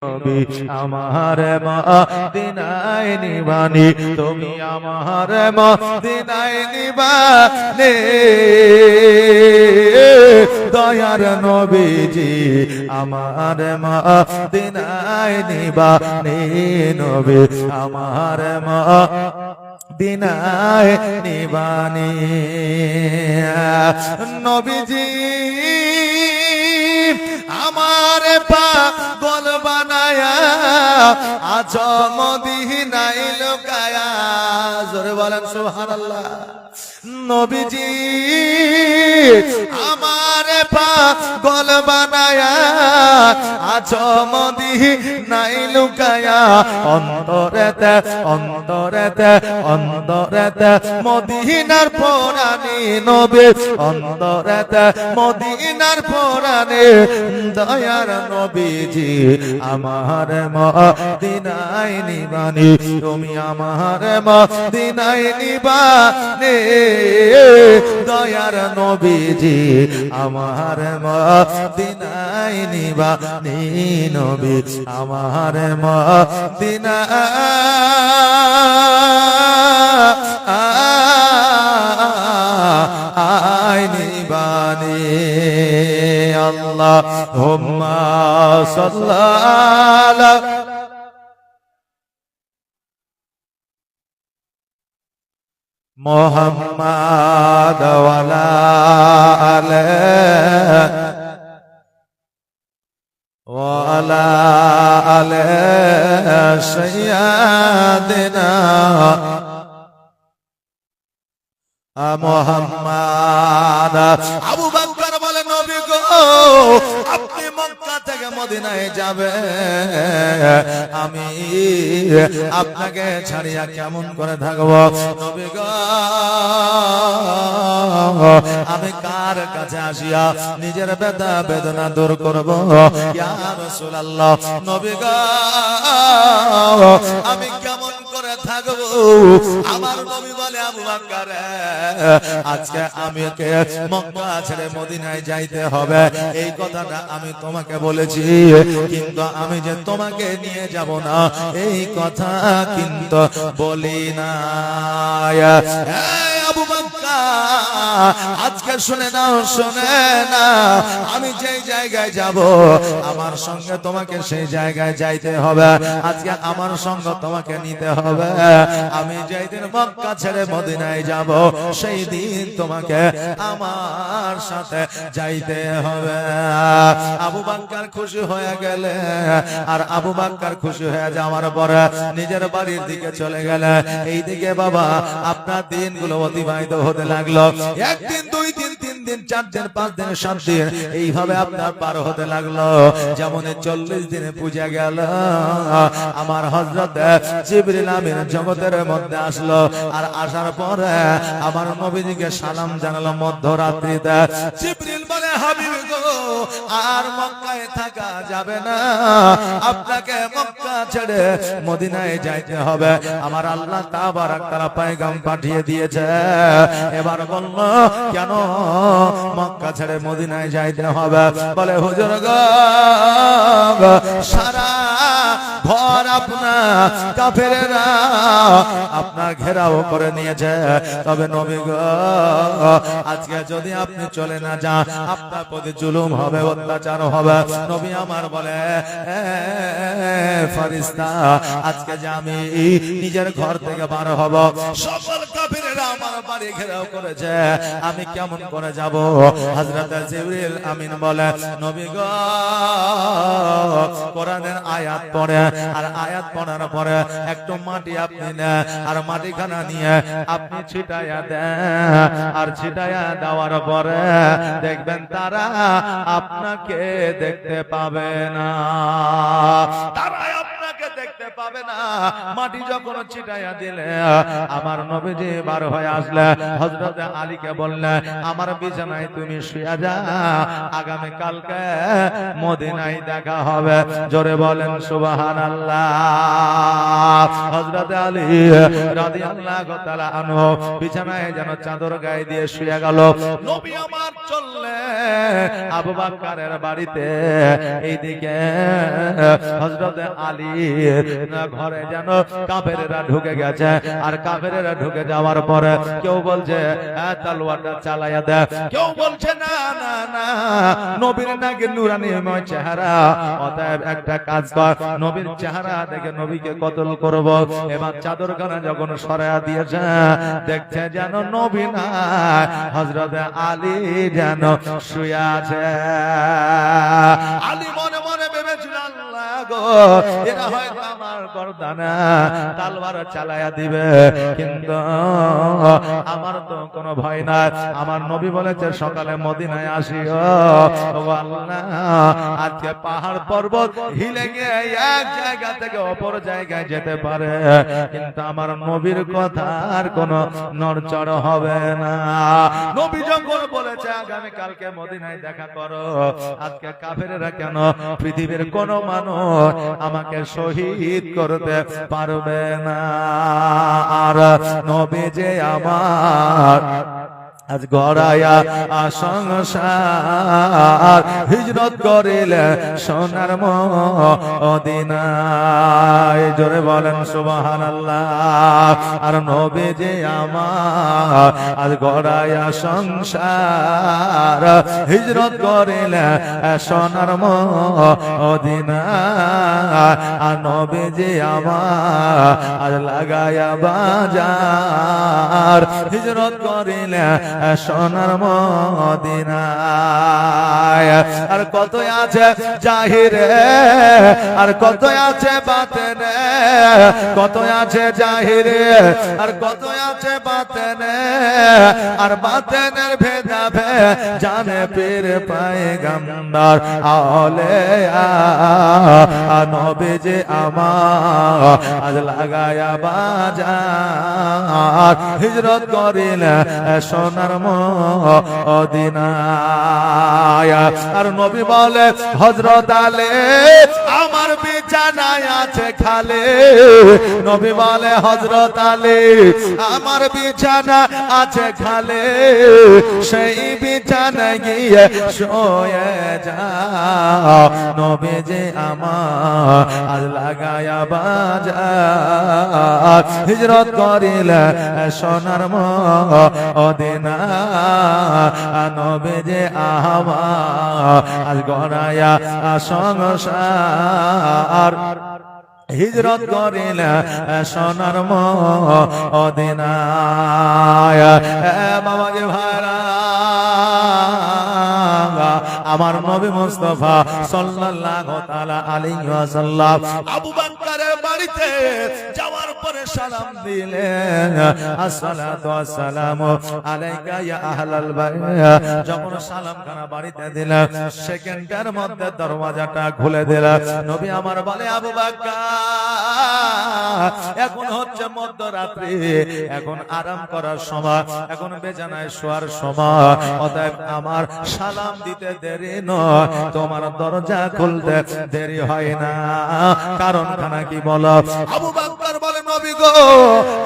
নবী আমার মদিনায় নিবানি তুমি আমার মদিনায় নিবানে দয়ার নবীজি আমার মদিনায় নিবানি নবী আমার মদিনায় নিবানি নবীজি আমার পাগল বানায়া আজ মদিনায় লুকায়া জোরে বলেন সুবহানাল্লাহ নবীজি আমার পাগল বানায়া আজ মদিনায় লুকায়া অন্তরেতে অন্তরেতে অন্তরেতে মদিনার পরাণে নবী অন্তরেতে মদিনার পরাণে দয়ার নবীজি আমার মদিনায় নিবানি তুমি আমার মদিনায় নিবানে দয়ার নবীজি আমার মদিনায় নিবানি নবী আমার মদিনায় নিবানি আল্লাহুম্মা সাল্লাল্লাহু মুহাম্মাদ ওয়ালা আলে সাইয়্যিদিনা মুহাম্মাদ আবু বকর বলে নবী গো আপনি মক্কা থেকে মদিনায় যাবেন আমি আপনাকে ছাড়িয়া কেমন করে থাকবো নবী গো আমি কার কাছে আসিয়া নিজের ব্যথা বেদনা দূর করব ইয়া রাসূলুল্লাহ নবী গো আমি কেমন করে থাকবো আমার নবী বলে আবু বকর আজকে আমাকে মক্কা ছেড়ে মদিনায় যাইতে হবে এই কথাটা আমি তোমাকে বলেছি কিন্তু আমি যে তোমাকে নিয়ে যাব না এই কথা কিন্তু বলি না আবু বকর আজকে শুনে নাও শুনে না আমি যেই জায়গায় যাব আমার সঙ্গে তোমাকে সেই জায়গায় যাইতে হবে আজকে আমার সঙ্গ তোমাকে নিতে হবে আমি যেই দিন মক্কা ছেড়ে মদিনায় যাব সেই দিন তোমাকে আমার সাথে যাইতে হবে আবু বকর খুশি হয়ে গেলে আর আবু বকর খুশি হয়ে যাওয়ার পরে নিজের বাড়ির দিকে চলে গেলে এইদিকে বাবা আপনার দিনগুলো অতিবাহিত হতে লাগলো একদিন দুই দিন তিন দিন চার দিন পাঁচ দিন সাত দিন এইভাবে আপনার পার হতে লাগলো যেমন 40 দিনে পূজা গেল আমার হযরত জিবরিল আমিন জগতের মধ্যে আসলো আর আসার পরে আমার নবীজিকে সালাম জানালো মধ্যরাত্রিতে জিবরিল বলে হাবিব গো আর মক্কায় থাকা যাবে না আপনাকে মক্কা ছেড়ে মদিনায় যাইতে হবে আমার আল্লাহ তাবারাক তাআলা পয়গাম পাঠিয়ে দিয়েছে এবার বলল কেন মক্কা ছেড়ে মদিনায় যাইতে হবে বলে হুজুর গো সারা ঘর আপনার কাফেররা আপনার ঘেরাও করে নিয়েছে তবে নবী গো আজকে যদি আপনি চলে না যান আপনার প্রতি জুলুম হবে অত্যাচার হবে নবী আমার বলে ফেরেশতা আজকে যে আমি নিজের ঘর থেকে বার হব সকল কাফেররা আমার বাড়ি ঘেরাও করেছে আমি কেমন করে যাব হযরত জিবরিল আমিন বলে নবী গো কোরআনের আয়াত পড়ে আর আয়াত পড়ার পরে একটু মাটি আপনি নেন আর মাটিখানা নিয়ে আপনি ছিটায়া দেন আর ছিটায়া দেওয়ার পরে দেখবেন তারা আপনাকে দেখতে পাবে না তারা আপনাকে দেখতে পাবে না। মাটি যখন ছিটাইয়া দিলে আমার নবীজি বার হয়ে আসলে হযরত আলীকে বললেন, আমার বিছানায় তুমি শুয়ে যা, আগামী কালকে মদিনায় দেখা হবে। জোরে বলেন সুবহানাল্লাহ। হযরত আলী রাদিয়াল্লাহু তাআলা আনহু বিছানায় যেন চাদর গায়ে দিয়ে শুয়ে গেল। নবী আমার চললেন আবু বকরের বাড়িতে। এইদিকে হযরত আলী ঘরে যেন কাফেররা ঢুকে গেছে। আর কাফেররা ঢুকে যাওয়ার পরে কেউ বলছে তলোয়ারটা চালায়া দে, কেউ বলছে না না না, নবীর নাকি নূরানিময় চেহারা, অতএব একটা কাজ কর, নবীর চেহারা দেখে নবীকে কতল করব। এবার চাদরখানা যখন সরায়া দিয়েছে, দেখছে যেন নবী না, হযরত আলী যেন শুয়ে আছে। আলী মনে মনে ভেবেছিল, আল্লাহ গো, এরা হয়তো আমার গর্দানে তলোয়ার চালায়া দিবে, কিন্তু আমার তো কোনো ভয় নাই। আমার নবী বলেছে সকালে মদিনায় আসিও। ও আল্লাহ, আজকে পাহাড় পর্বত হিলে গিয়ে এক জায়গা থেকে অপর জায়গায় যেতে পারে, কিন্তু আমার নবীর কথা আর কোনো নড়চড় হবে না। নবী যখন বলেছে আগামী কালকে মদিনায় দেখা করো, আজকে কাফেররা কেন পৃথিবীর কোন মানুষ আমাকে শহীদ করতে পারবে না। আর নবী যে আমার আজ গড়ায়া সংসার হিজরত করিলে সোনার মদিনায়। জোরে বলেন সুবহানাল্লাহ। আর নবী যে আমার আজ গড়ায়া সংসার হিজরত করিলে সোনার মদিনায়। আর নবী যে আমার আজ লাগায়া বাজার হিজরত করিলে সোনার মদিনায়। আর কত আছে জাহিরে, আর কত আছে বাতেনে, কত আছে জাহিরে, আর কত আছে বাতেনে, আর বাতেনের ভেদা ভে জানে পীর পয়গম্বর আউলিয়া। নবী যে আমার আজ লাগায়া বাজার হিজরত করিলে সোনার মদিনায়। আর নবী বলে হযরত আলী আমার বিছানায় আছে খালে। নবী বলে হযরত আলী আমার বিছানা আছে খালে, সেই বিছানায় গিয়ে শুয়ে যাও। নবী যে আমার আজ লাগায়া বাজার হিজরত করিলে সোনার মদিনা। নবী যে আমার আজ গড়ায়া সংসার হিজরত করিলে সোনার মদিনায়। বাবাজি ভাইরা, আমার নবী মুস্তাফা সাল্লাল্লাহু তাআলা আলাইহি ওয়াসাল্লাম আবু বকরের বাড়িতে যাওয়ার পরে সালাম দিলেন, আসসালাতু ওয়াসসালামু আলাইকা ইয়া আহলাল বাইত। যখন সালামখানা বাড়িতে দিলেন, সেকেন্ডের মধ্যে দরওয়াজাটা খুলে দিলেন। নবী আমার বলে, আবু বকর এখন হচ্ছে মধ্যরাত্রি, এখন আরাম করার সময়, এখন বিছানায় শোয়ার সময়, অতএব আমার সালাম দিতে দেরি নয়, তোমার দরজা খুলতে দেরি হয় না। কারণ খানা কি বলো? আবু বকর বলে, নবী গো,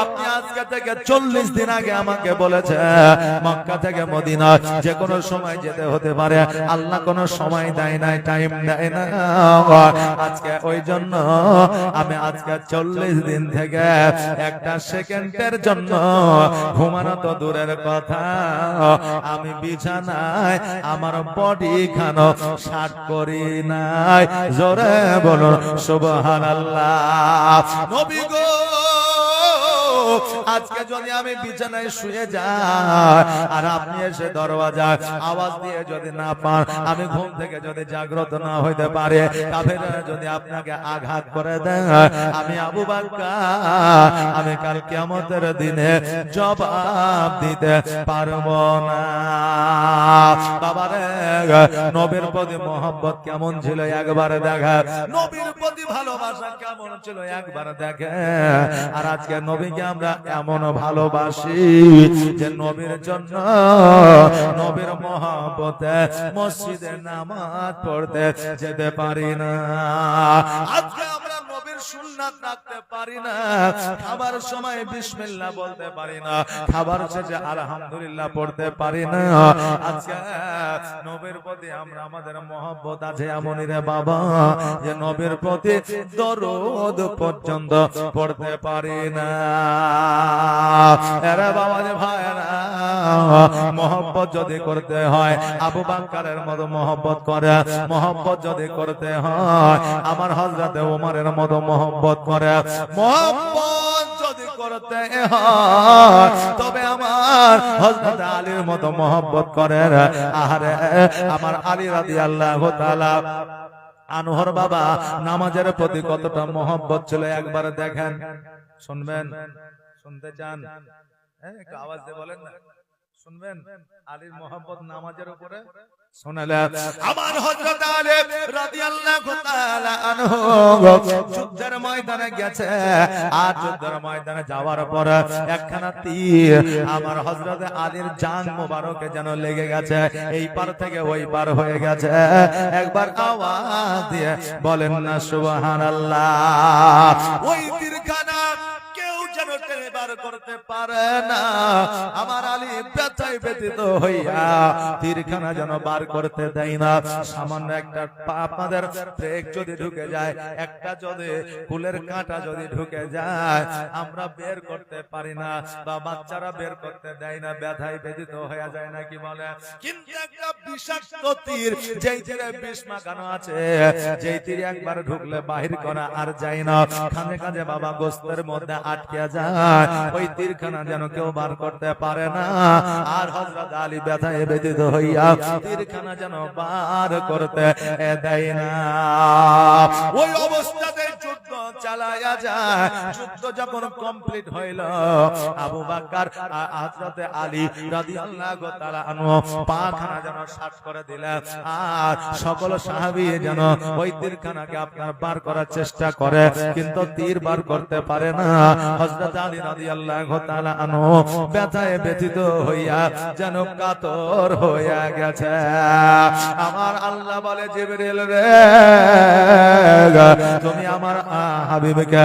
আপনি আজকে থেকে 40 দিন আগে আমাকে বলেছে মক্কা থেকে মদিনা যে কোনো সময় যেতে হতে পারে। আল্লাহ কোনো সময় দেয় নাই, টাইম দেয় না। আজকে ওই জন্য আমি আজকে 40 দিন থেকে একটা সেকেন্ডের জন্য ঘুমানো তো দূরের কথা, আমি বিছানায় আমার বডি খানো শার্ট করি নাই। জোরে বলুন সুবহানাল্লাহ। নবী গো আজকে যদি আমি বিছানায় শুয়ে যাই আর আপনি এসে দরওয়াজায় আওয়াজ দিয়ে যদি না পান, আমি ঘুম থেকে যদি জাগ্রত না হইতে পারে, কাফেররা যদি আপনাকে আঘাত করে দেয়, আমি আবু বকর আমি কাল কিয়ামতের দিনে জবাব দিতে পারবো না। বাবারে, নবীর প্রতি মহব্বত কেমন ছিল একবার দেখা, নবীর প্রতি ভালোবাসা কেমন ছিল একবার দেখে। আর আজকে নবীকে আমরা এমন ভালোবাসি যে নবীর জন্য, নবীর মহব্বতে মসজিদে নামাজ পড়তে যেতে পারি না। আজকে আমরা নবীর সুন্নাত রাখতে পারি না, খাবার সময় বিসমিল্লাহ বলতে পারি না, খাবার শেষে আলহামদুলিল্লাহ পড়তে পারি না। আজকে নবীর প্রতি আমরা, আমাদের মহব্বত আছে এমনই রে বাবা যে নবীর প্রতি দরুদ পর্যন্ত পড়তে পারি না। আরে বাবা রে ভাইরা, মহব্বত যদি করতে হয় আবু বকরের মতো মহব্বত করে, মহব্বত যদি করতে হয় আমার হযরত ওমরের মতো মহব্বত করে, মহব্বত যদি করতে হয় তবে আমার হযরত আলীর মতো মহব্বত করে। আরে আমার আলী রাদিয়াল্লাহু তাআলা আনহর বাবা নামাজের প্রতি কতটা মহব্বত ছিল একবার দেখেন। শুনবেন? শুনতে চান? একটু আওয়াজ দিয়ে বলেন না, শুনবেন? আলীর মহব্বত নামাজের উপরে শোনালেন। আমার হযরত আলী রাদিয়াল্লাহু তাআলা আনহু যুদ্ধের ময়দানে গেছে, আর যুদ্ধের ময়দানে যাওয়ার পর একখানা তীর আমার হযরত আলীর জান মোবারকে যেন লেগে গেছে, এই পার থেকে ওই পার হয়ে গেছে। একবার আওয়াজ দিয়ে বলেন না সুবহানাল্লাহ। ওই তীরখানা কেউ যেন টেনে বার করতে পারে না। আমার আলী ব্যথায় ব্যথিত হইয়া তীরখানা যেন বার করতে দেয় না। সামান্য একটা আপনাদের ব্রেক যদি ঢুকে যায়, একটা যদি ফুলের কাঁটা যদি ঢুকে যায়, আমরা বের করতে পারি না, বা বাচ্চারা বের করতে দেয় না, ব্যথায় ব্যথিত হয়ে যায় না, কি বলে? কিন্তু একটা বিষাক্ত তীর, যেই তীরে বিষ মাখানো আছে, যেই তীর একবার ঢুকলে বাহির করা আর যায় না, খানে কাজে বাবা গোস্তের মধ্যে আটকে যায়, ওই তীরখানা যেন কেউ বার করতে পারে না। আর হযরত আলী ব্যথায় ব্যথিত হইয়া তীরখানা যেন বার করতে দেয় না। ওই অবস্থাতে যুদ্ধ চালায়া যায়। যুদ্ধ যখন কমপ্লিট হইল, আবু বকর হযরত আলী রাদিয়াল্লাহু তাআলা আনহু পাখানা যেন শাট করে দিলেন, আর সকল সাহাবী যেন ওই তীরখানাকে আপনার বার করার চেষ্টা করে, কিন্তু তীর বার করতে পারে না। হযরত আলী রাদিয়াল্লাহু তাআলা আনহু ব্যথায় ব্যথিত হইয়া যেন কাতর হইয়া গেছে। আমার আল্লাহ বলে, জিবরিল রে, তুমি আমার হাবিবকে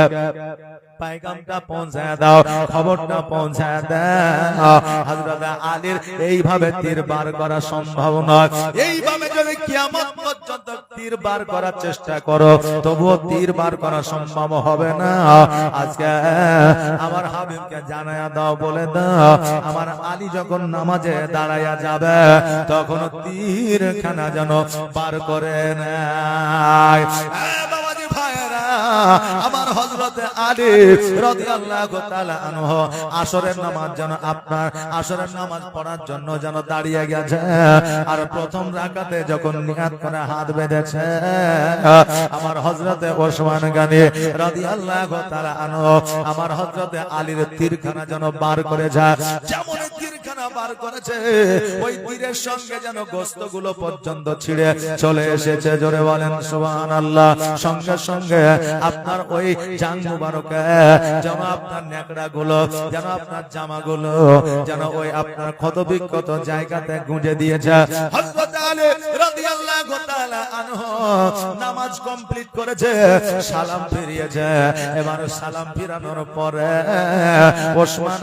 পায়গামটা পৌঁছায় দাও, খবরটা পৌঁছায় দাও। হযরত আলীর এইভাবে তীর বার করা সম্ভব নয়। এইভাবে যদি কিয়ামত পর্যন্ত তীর বার করার চেষ্টা করো, তবুও তীর বার করা সম্ভব হবে না। আজকে আমার হাবিবকে জানায়া দাও, বলে দাও, আমার আলী যখন নামাজে দাঁড়ায়া যাবে তখন তীরখানা যেন বার করে নেয়। আমার হযরত আলী রাদিয়াল্লাহু তাআলা আনহু আসরের নামাজ যেন আপনার আসরের নামাজ পড়ার জন্য যেন দাঁড়িয়ে গেছে, আর প্রথম রাকাতে যখন নিয়াত করে হাত বেঁধেছে, আমার হযরত ওসমান গনি রাদিয়াল্লাহু তাআলা আনহু আমার হযরত আলীর তীরখানা যেন বার করে যায়। যেমন তীরখানা বার করেছে, ওই তীরের সঙ্গে যেন গোশতগুলো পর্যন্ত ছিঁড়ে চলে এসেছে। জোরে বলেন সুবহানাল্লাহ। সঙ্গে সঙ্গে আপনার ওই জান মুবারকে যেন আপনার নেকড়া গুলো, যেন আপনার জামা গুলো যেন ওই আপনার ক্ষত বিক্ষত জায়গাতে গুঁজে দিয়েছে। হযরত আলী রাদিয়াল্লাহু তাআলা আনহু নামাজ কমপ্লিট করেছে, সালাম ফিরিয়েছে। এবার সালাম ফিরানোর পরে ওসমান,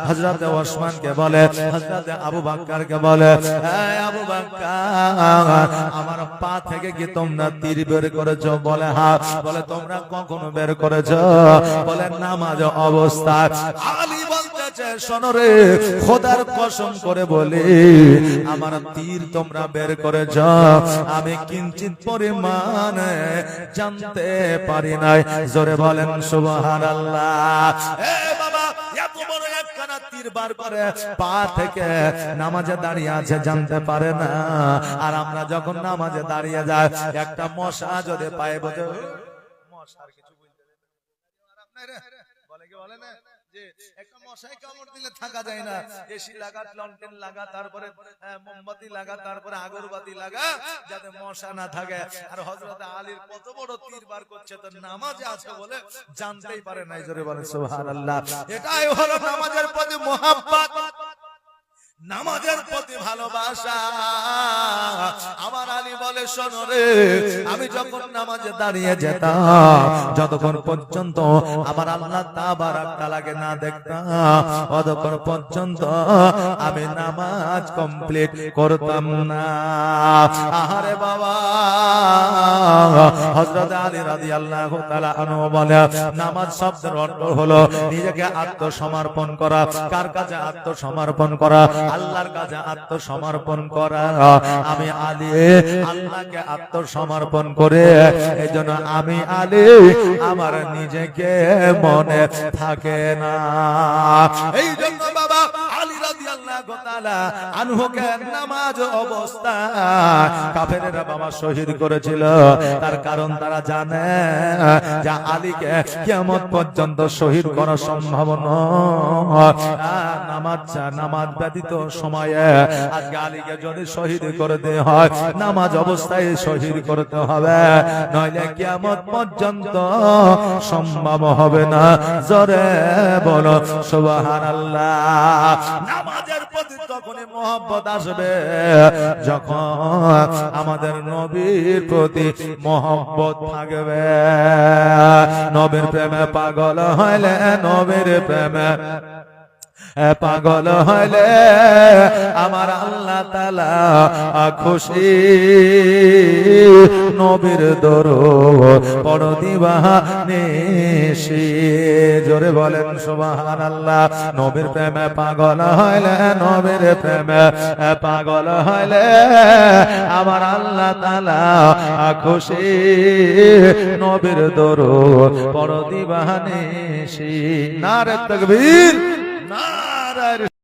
হযরত ওসমানকে বলে, হযরত আবু বকরকে বলে, এই আবু বকর, আমার পা থেকে কি তোমরা তীর বের করেছো? বলে হ্যাঁ। বলে তোমরা কখনো বের করেছো? বলে নামাজ অবস্থায়। আলী বলতেছে, শোনো রে, খোদার কসম করে বলি, আমার তীর তোমরা বের করেছো, আমি কিঞ্চিত পরিমাণে জানতে পারি নাই। জোরে বলেন সুবহানাল্লাহ। এ বাবা, তীর বার করে পা থেকে নামাজে দাঁড়িয়ে আছে জানতে পারে না। আর আমরা যখন নামাজে দাঁড়িয়ে যাই একটা মশা যদি পায়ে বসে মশার কিছু বলে কি বলে না যে একটা মশাই কামড় দিলে থাকা যায় না, এসি লাগা, লন্ঠন লাগা, তারপরে মোমবাতি লাগা, তারপরে আগরবাতি লাগা, যাতে মশা না থাকে। আর হযরত আলীর কত বড় তীর বার করছে, তো নামাজে আছে বলে জানতেই পারে না। জোরে বলেন সুবহানাল্লাহ। এটাই হলো নামাজের প্রতি মুহাব্বত, নামাজের প্রতি ভালোবাসা। আমার আলী বলে, শোনো রে, আমি যখন নামাজে দাঁড়িয়ে যেতাম, যতক্ষণ পর্যন্ত আমার আল্লাহ তাবারাক তাআলাকে না দেখতাম, ততক্ষণ পর্যন্ত আমি নামাজ কমপ্লিট করতাম না। আহারে বাবা, হযরত আলী রাদিয়াল্লাহু তাআলা আনহু বলে, নামাজ শব্দের অর্থ হলো নিজেকে আত্মসমর্পণ করা। কার কাছে আত্মসমর্পণ করা? আল্লাহর কাছে আত্মসমর্পণ করা। আমি আলী আল্লাহকে আত্মসমর্পণ করে, এজন্য আমি আলী আমার নিজেকে মনে থাকে না। এই জন্য বাবা আলী রাদিয়াল্লাহু তাআলা আনহুকে নামাজ অবস্থায় কাফেররা বাবা শহীদ করেছিল। তার কারণ তারা জানে যে আলীকে কিয়ামত পর্যন্ত শহীদ করা সম্ভব নয়। নামাজ ব্যতীত সময়ে আজকে আলীকে যদি শহীদ করে দেওয়া হয়, নামাজ অবস্থায় শহীদ করতে হবে, নইলে কিয়ামত পর্যন্ত সম্ভব হবে না। জোরে বলো সুবহানাল্লাহ। নামাজের প্রতি তখনই মহব্বত আসবে যখন আমাদের নবীর প্রতি মহব্বত থাকবে। নবীর প্রেমে পাগল হইলে, নবীর প্রেমে পাগল হইলে আমার আল্লাহ তাআলা খুশি। নবীর দরুদ পড় দিবানিশি। জোরে বলেন সুবহানাল্লাহ। নবীর প্রেমে পাগল হইলে, নবীর প্রেমে পাগল হইলে আমার আল্লাহ তাআলা খুশি। নবীর দরুদ পড় দিবানিশি। নারে তাকবীর, নারে